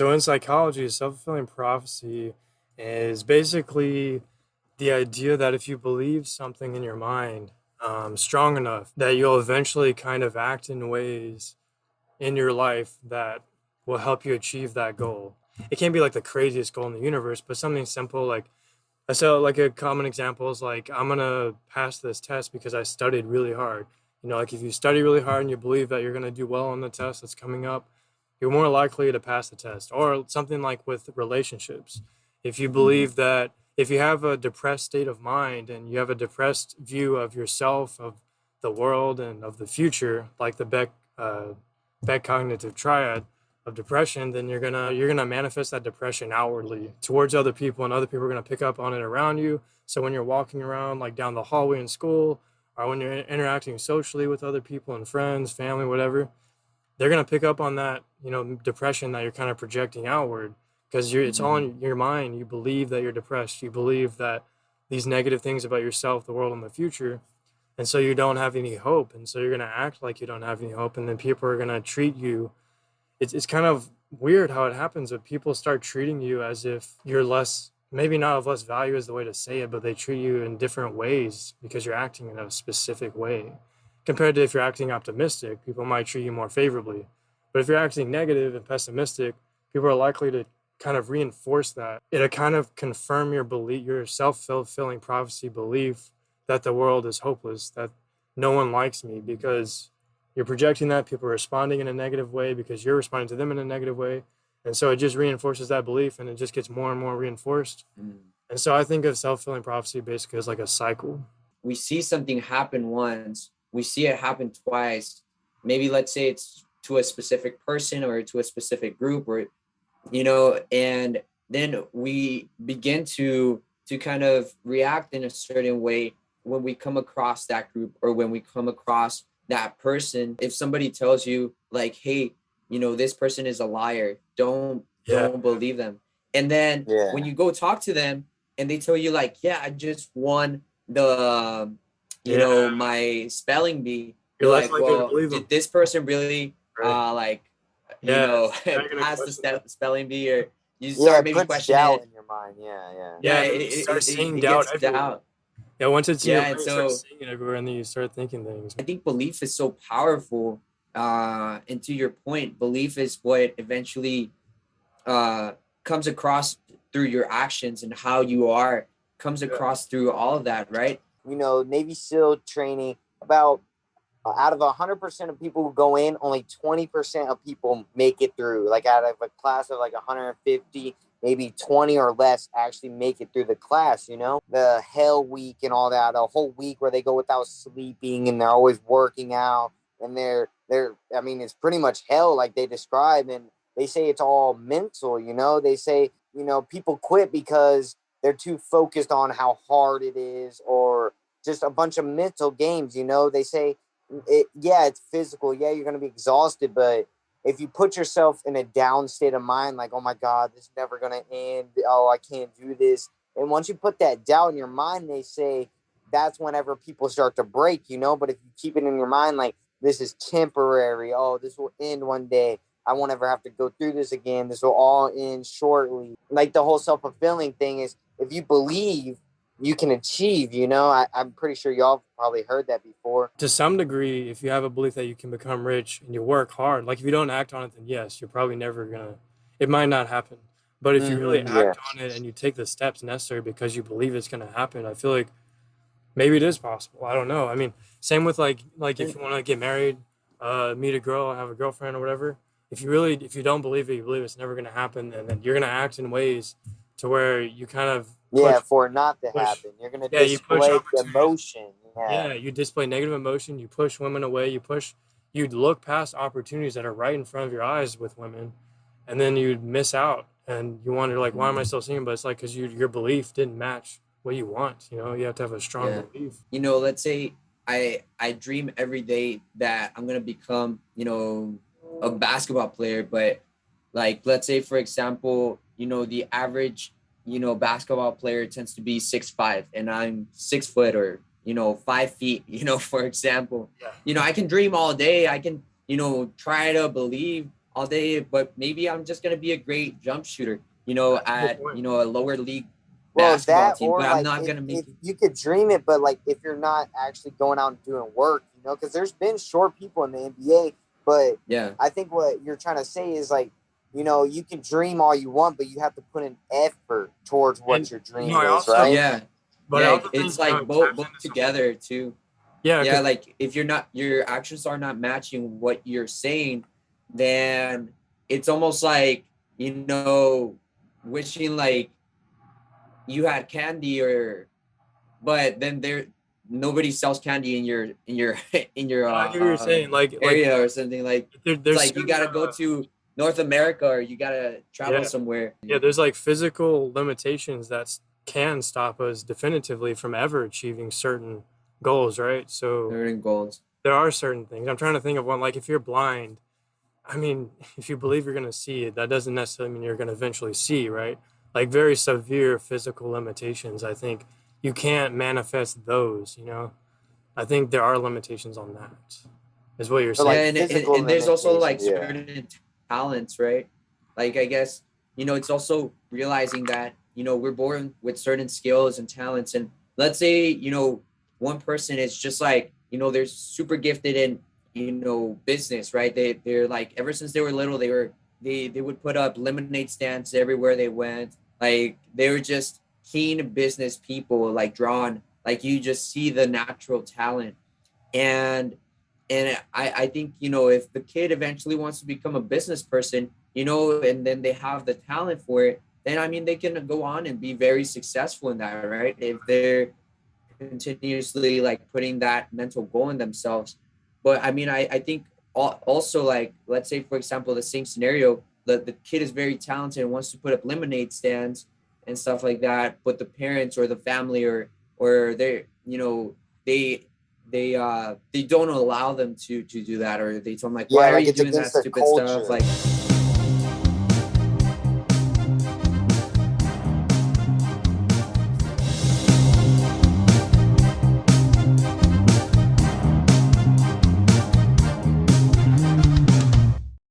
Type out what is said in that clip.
So in psychology, self-fulfilling prophecy is basically the idea that if you believe something in your mind strong enough, that you'll eventually kind of act in ways in your life that will help you achieve that goal. It can't be like the craziest goal in the universe, but something simple like so like a common example is like I'm gonna pass this test because I studied really hard. Like if you study really hard and you believe that you're gonna do well on the test that's coming up, you're more likely to pass the test. Or something like with relationships. If you believe that if you have a depressed state of mind and you have a depressed view of yourself, of the world, and of the future, like the Beck cognitive triad of depression, then you're gonna manifest that depression outwardly towards other people, and other people are gonna pick up on it around you. So when you're walking around like down the hallway in school, or when you're interacting socially with other people and friends, family, whatever, they're going to pick up on that, depression that you're kind of projecting outward because it's all in your mind. You believe that you're depressed. You believe that these negative things about yourself, the world, and the future. And so you don't have any hope. And so you're going to act like you don't have any hope. And then people are going to treat you. It's kind of weird how it happens, but people start treating you as if you're less, maybe not of less value is the way to say it, but they treat you in different ways because you're acting in a specific way. Compared to if you're acting optimistic, people might treat you more favorably. But if you're acting negative and pessimistic, people are likely to kind of reinforce that. It'll kind of confirm your belief, your self-fulfilling prophecy belief that the world is hopeless, that no one likes me because you're projecting that. People are responding in a negative way because you're responding to them in a negative way. And so it just reinforces that belief and it just gets more and more reinforced. And so I think of self-fulfilling prophecy basically as like a cycle. We see something happen once, we see it happen twice. Maybe let's say it's to a specific person or to a specific group, or and then we begin to kind of react in a certain way when we come across that group or when we come across that person. If somebody tells you like, hey, this person is a liar, don't believe them. And then when you go talk to them and they tell you like, yeah, I just won the my spelling bee, you're like, well, did this person really pass the spelling bee? Or you start maybe questioning doubt it in your mind. You start seeing doubt everywhere. Yeah, once it's in your brain, you start seeing it everywhere, and then you start thinking things. I think belief is so powerful. And to your point, belief is what eventually comes across through your actions, and how you are comes across through all of that, right? Navy SEAL training, about out of 100% of people who go in, only 20% of people make it through. Like out of a class of like 150, maybe 20 or less actually make it through the class, the hell week and all that, a whole week where they go without sleeping and they're always working out, and it's pretty much hell like they describe. And they say it's all mental, they say, people quit because they're too focused on how hard it is, or just a bunch of mental games. They say it's physical. Yeah, you're going to be exhausted, but if you put yourself in a down state of mind, like, oh my God, this is never going to end. Oh, I can't do this. And once you put that doubt in your mind, they say that's whenever people start to break, but if you keep it in your mind, like, this is temporary. Oh, this will end one day. I won't ever have to go through this again. This will all end shortly. Like the whole self-fulfilling thing is, if you believe, you can achieve, I'm pretty sure y'all probably heard that before. To some degree, if you have a belief that you can become rich and you work hard, like if you don't act on it, then yes, you're probably never gonna, it might not happen. But if you really act on it and you take the steps necessary because you believe it's gonna happen, I feel like maybe it is possible. I don't know. I mean, same with like if you want to get married, meet a girl, have a girlfriend or whatever. If you don't believe it, you believe it's never gonna happen, and then you're gonna act in ways to where you kind of for it not to happen. You're gonna display emotion. You display negative emotion. You push women away. You look past opportunities that are right in front of your eyes with women, and then you miss out, and you wonder like, why am I still single? But it's like because your belief didn't match what you want. You have to have a strong belief. Let's say I dream every day that I'm gonna become a basketball player, but like, let's say for example, the average basketball player tends to be 6'5", and I'm 6 foot or 5 feet, for example. I can dream all day. I can try to believe all day, but maybe I'm just gonna be a great jump shooter, That's a good at point. a lower league Well, basketball that team, or but I'm like not gonna make if it. you could dream it, but like if you're not actually going out and doing work, because there's been short people in the NBA, but Yeah, I think what you're trying to say is like, you can dream all you want, but you have to put an effort towards And what your you dream know, I is, also, right? yeah, but I yeah. also think It's like it both taps both into something. together too. Yeah, Yeah, because like if your actions are not matching what you're saying, then it's almost like, wishing like you had candy, or but then there nobody sells candy in your in your I get what you're saying. Like area or something. Like it's there's like you certain got to go to North America, or you got to travel yeah. somewhere. Yeah, there's like physical limitations that can stop us definitively from ever achieving certain goals, right? So Learning goals. there are certain things. I'm trying to think of one, like if you're blind, I mean, if you believe you're going to see it, that doesn't necessarily mean you're going to eventually see, right? Like very severe physical limitations, I think you can't manifest those. I think there are limitations on that, is what you're But Yeah, like saying. physical and there's also like limitations, yeah. certain talents, right? Like I guess, it's also realizing that, we're born with certain skills and talents. And let's say, one person is just like, they're super gifted in, business, right? They're like, ever since they were little, they would put up lemonade stands everywhere they went. Like they were just keen business people, like drawn, like you just see the natural talent. And and I think, if the kid eventually wants to become a business person, and then they have the talent for it, then I mean they can go on and be very successful in that, right? If they're continuously like putting that mental goal in themselves. But I mean, I think also, like, let's say for example, the same scenario, the kid is very talented and wants to put up lemonade stands and stuff like that, but the parents or the family, or they, they don't allow them to do that, or they tell them like, why Yeah, are like you it's doing against that their stupid stuff, culture. like